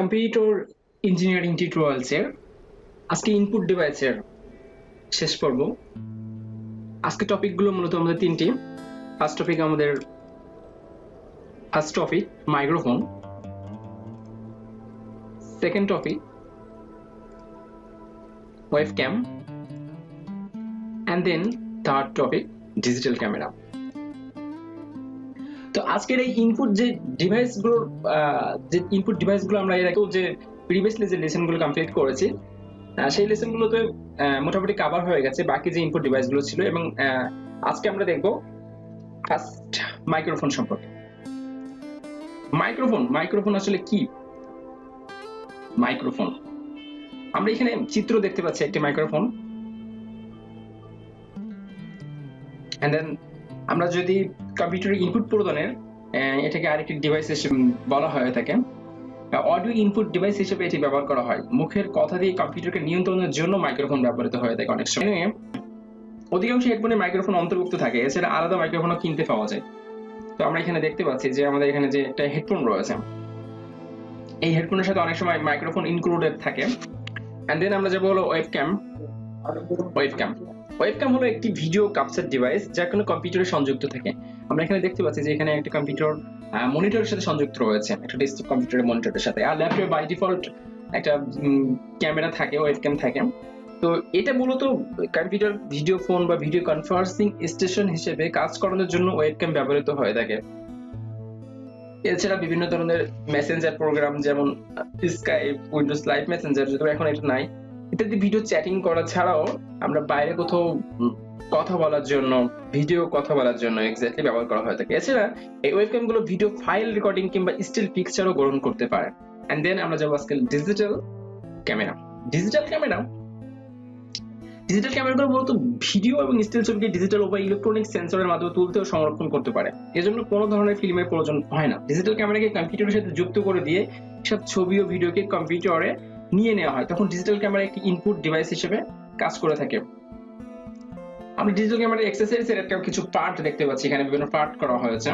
Computer engineering টিউটোরিয়ালসের আজকে input ডিভাইসের শেষ পর্ব। আজকে টপিকগুলো মূলত আমাদের তিনটি। First topic microphone, second topic webcam, and then third topic digital camera. তো আজকের এই ইনপুট ডিভাইসগুলো আমরা এর আগেও যে প্রিভিয়াসলি যে লেসনগুলো কমপ্লিট করেছি সেই লেসনগুলোতে মোটামুটি কভার হয়ে গেছে বাকি যে ইনপুট ডিভাইসগুলো ছিল। এবং আজকে আমরা দেখব ফার্স্ট মাইক্রোফোন সম্পর্কে। মাইক্রোফোন আসলে কি? মাইক্রোফোন, আমরা এখানে চিত্র দেখতে পাচ্ছি একটি মাইক্রোফোন। এন্ড দেন আমরা যদি কম্পিউটারের ইনপুট প্রদানের এটাকে আরেকটি ডিভাইস বলা হয়ে থাকে। অডিও ইনপুট ডিভাইস হিসেবে এটি ব্যবহার করা হয়। মুখের কথা দিয়ে কম্পিউটারকে নিয়ন্ত্রণের জন্য মাইক্রোফোন ব্যবহৃত হয়ে থাকে অনেক সময়। অধিকাংশ হেডফোনে মাইক্রোফোন অন্তর্ভুক্ত থাকে, এছাড়া আলাদা মাইক্রোফোনও কিনতে পাওয়া যায়। তো আমরা এখানে দেখতে পাচ্ছি যে আমাদের এখানে যে একটা হেডফোন রয়েছে, এই হেডফোনের সাথে অনেক সময় মাইক্রোফোন ইনক্লুডেড থাকে। এন্ড দেন আমরা যাবো হলো ওয়েবক্যাম হলো একটি ভিডিও ক্যাপচার ডিভাইস যা কোনো কম্পিউটারে সংযুক্ত থাকে। আমরা এখানে দেখতে পাচ্ছি যে এখানে একটা কম্পিউটার মনিটরের সাথে সংযুক্ত রয়েছে, একটা ডেস্কটপ কম্পিউটারের মনিটরের সাথে। আর ল্যাপটপে বাই ডিফল্ট একটা ক্যামেরা থাকে, ওয়েবক্যাম থাকে। তো এটা মূলত কম্পিউটার ভিডিও ফোন বা ভিডিও কনফারেন্সিং স্টেশন হিসেবে কাজ করানোর জন্য ওয়েবক্যাম ব্যবহৃত হয়ে থাকে। এছাড়া বিভিন্ন ধরনের মেসেঞ্জার প্রোগ্রাম যেমন স্কাইপ, উইন্ডোজ লাইভ মেসেঞ্জার, যদিও এখন এটা নাই, ইত্যাদি ভিডিও চ্যাটিং করা ছাড়াও আমরা বাইরে কোথাও কথা বলার জন্য, ভিডিও কথা বলার জন্য এক্স্যাক্টলি ব্যবহার করা হয়ে থাকে। এছাড়া এই ওয়েবক্যাম গুলো ভিডিও ফাইল রেকর্ডিং কিংবা স্টিল পিকচারও গ্রহণ করতে পারে। এন্ড দেন আমরা যাবো আজকে ডিজিটাল ক্যামেরাগুলো মূলত ভিডিও এবং স্টিল ছবিকে ডিজিটাল বা ইলেকট্রনিক সেন্সরের মাধ্যমে তুলতে ও সংরক্ষণ করতে পারে। এজন্য কোনো ধরনের ফিল্মের প্রয়োজন হয় না। ডিজিটাল ক্যামেরাকে কম্পিউটারের সাথে যুক্ত করে দিয়ে সব ছবি ও ভিডিওকে কম্পিউটারে নিয়ে নেওয়া হয়, তখন ডিজিটাল ক্যামেরা একটি ইনপুট ডিভাইস হিসেবে কাজ করে থাকে। আমরা ডিজিটাল ক্যামেরার অ্যাক্সেসরিজের একটা কিছু পার্ট দেখতে পাচ্ছি, এখানে বিভিন্ন পার্ট করা হয়েছে।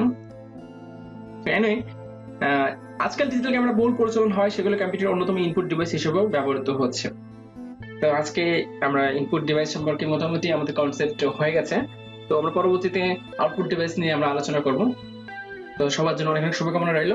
আজকাল ডিজিটাল ক্যামেরা বহুল প্রচলন হয়, সেগুলো কম্পিউটারের অন্যতম ইনপুট ডিভাইস হিসেবেও ব্যবহৃত হচ্ছে। তো আজকে আমরা ইনপুট ডিভাইস সম্পর্কে মোটামুটি আমাদের কনসেপ্ট হয়ে গেছে। তো আমরা পরবর্তীতে আউটপুট ডিভাইস নিয়ে আমরা আলোচনা করব। তো সবার জন্য অনেক শুভকামনা রইল।